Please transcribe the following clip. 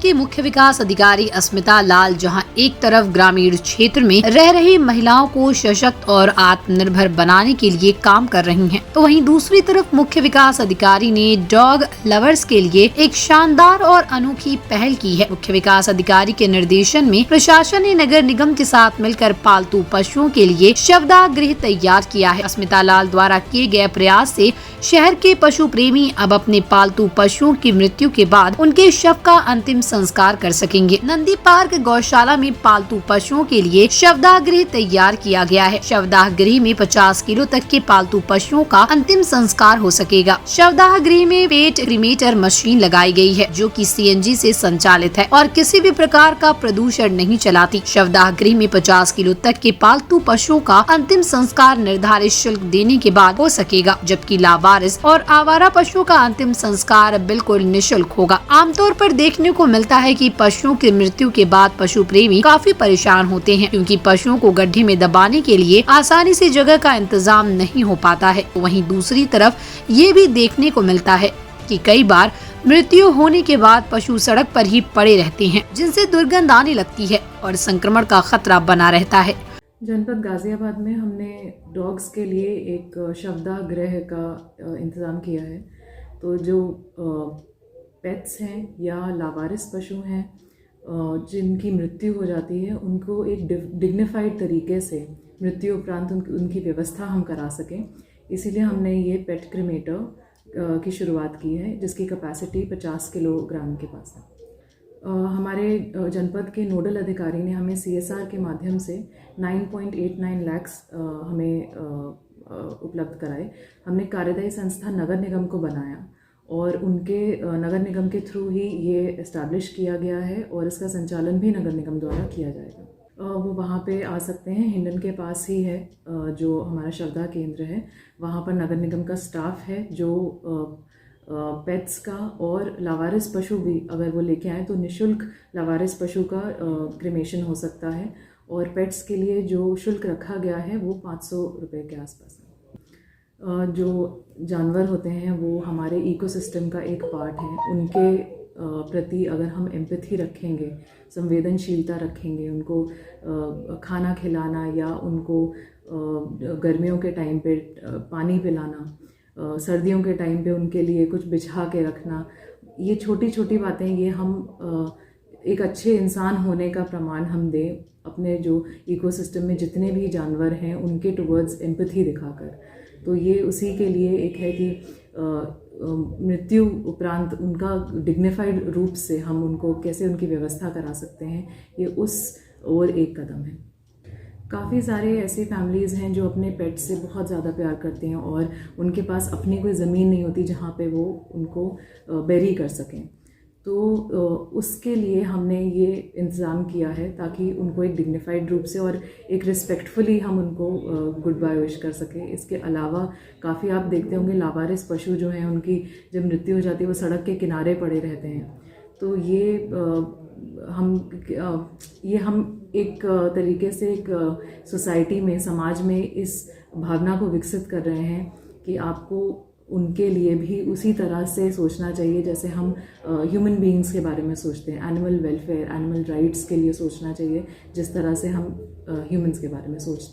के मुख्य विकास अधिकारी अस्मिता लाल जहां एक तरफ ग्रामीण क्षेत्र में रह रही महिलाओं को सशक्त और आत्मनिर्भर बनाने के लिए काम कर रही हैं, तो वहीं दूसरी तरफ मुख्य विकास अधिकारी ने डॉग लवर्स के लिए एक शानदार और अनोखी पहल की है। मुख्य विकास अधिकारी के निर्देशन में प्रशासन ने नगर निगम के साथ मिलकर पालतू पशुओं के लिए शवदाह गृह तैयार किया है। अस्मिता लाल द्वारा किए गए प्रयास से शहर के पशु प्रेमी अब अपने पालतू पशुओं की मृत्यु के बाद उनके शव का अंतिम संस्कार कर सकेंगे। नंदी पार्क गौशाला में पालतू पशुओं के लिए शवदाह गृह तैयार किया गया है। शवदाह गृह में 50 किलो तक के पालतू पशुओं का अंतिम संस्कार हो सकेगा। शवदाह गृह में पेट क्रीमेटर मशीन लगाई गई है जो कि CNG से संचालित है और किसी भी प्रकार का प्रदूषण नहीं चलाती। शवदाह गृह में 50 किलो तक के पालतू पशुओं का अंतिम संस्कार निर्धारित शुल्क देने के बाद हो सकेगा, जबकि लावारिस और आवारा पशुओं का अंतिम संस्कार बिल्कुल निःशुल्क होगा। आमतौर पर देखने को मिलता है कि पशुओं की मृत्यु के बाद पशु प्रेमी काफी परेशान होते हैं, क्योंकि पशुओं को गड्ढे में दबाने के लिए आसानी से जगह का इंतजाम नहीं हो पाता है। वहीं दूसरी तरफ ये भी देखने को मिलता है कि कई बार मृत्यु होने के बाद पशु सड़क पर ही पड़े रहते हैं, जिनसे दुर्गंध आने लगती है और संक्रमण का खतरा बना रहता है। जनपद गाजियाबाद में हमने डॉग्स के लिए एक शवदाह गृह का इंतज़ाम किया है। तो जो पेट्स हैं या लावारिस पशु हैं जिनकी मृत्यु हो जाती है, उनको एक डिग्निफाइड तरीके से मृत्यु उपरांत उनकी व्यवस्था हम करा सकें, इसीलिए हमने ये पेट क्रीमेटर की शुरुआत की है, जिसकी कैपेसिटी 50 किलोग्राम के पास है। हमारे जनपद के नोडल अधिकारी ने हमें CSR के माध्यम से 9.89 लाख हमें उपलब्ध कराए। हमने कार्यदायी संस्था नगर निगम को बनाया और उनके नगर निगम के थ्रू ही ये इस्टेब्लिश किया गया है और इसका संचालन भी नगर निगम द्वारा किया जाएगा। वो वहाँ पे आ सकते हैं, हिंडन के पास ही है जो हमारा शवदाह केंद्र है। वहाँ पर नगर निगम का स्टाफ है जो पेट्स का और लावारिस पशु भी अगर वो लेके आए तो निःशुल्क लावारिस पशु का क्रिमेशन हो सकता है, और पेट्स के लिए जो शुल्क रखा गया है वो 500 रुपये के आसपास है। जो जानवर होते हैं वो हमारे इकोसिस्टम का एक पार्ट है। उनके प्रति अगर हम एम्पैथी रखेंगे, संवेदनशीलता रखेंगे, उनको खाना खिलाना या उनको गर्मियों के टाइम पे पानी पिलाना, सर्दियों के टाइम पे उनके लिए कुछ बिछा के रखना, ये छोटी छोटी बातें, ये हम एक अच्छे इंसान होने का प्रमाण हम दें अपने जो इकोसिस्टम में जितने भी जानवर हैं उनके टुवर्ड्स एम्पैथी दिखाकर। तो ये उसी के लिए एक है कि मृत्यु उपरांत उनका डिग्निफाइड रूप से हम उनको कैसे उनकी व्यवस्था करा सकते हैं, ये उस और एक कदम है। काफ़ी सारे ऐसी फैमिलीज़ हैं जो अपने पेट से बहुत ज़्यादा प्यार करते हैं और उनके पास अपनी कोई ज़मीन नहीं होती जहाँ पे वो उनको बेरी कर सकें। तो उसके लिए हमने ये इंतज़ाम किया है ताकि उनको एक डिग्निफाइड रूप से और एक रिस्पेक्टफुली हम उनको गुड बाय विश कर सकें। इसके अलावा काफ़ी आप देखते होंगे लावारिस पशु जो हैं उनकी जब मृत्यु हो जाती है वो सड़क के किनारे पड़े रहते हैं। तो ये हम एक तरीके से एक सोसाइटी में, समाज में इस भावना को विकसित कर रहे हैं कि आपको उनके लिए भी उसी तरह से सोचना चाहिए जैसे हम ह्यूमन बीइंग्स के बारे में सोचते हैं। एनिमल वेलफेयर, एनिमल राइट्स के लिए सोचना चाहिए जिस तरह से हम ह्यूमंस के बारे में सोचते हैं।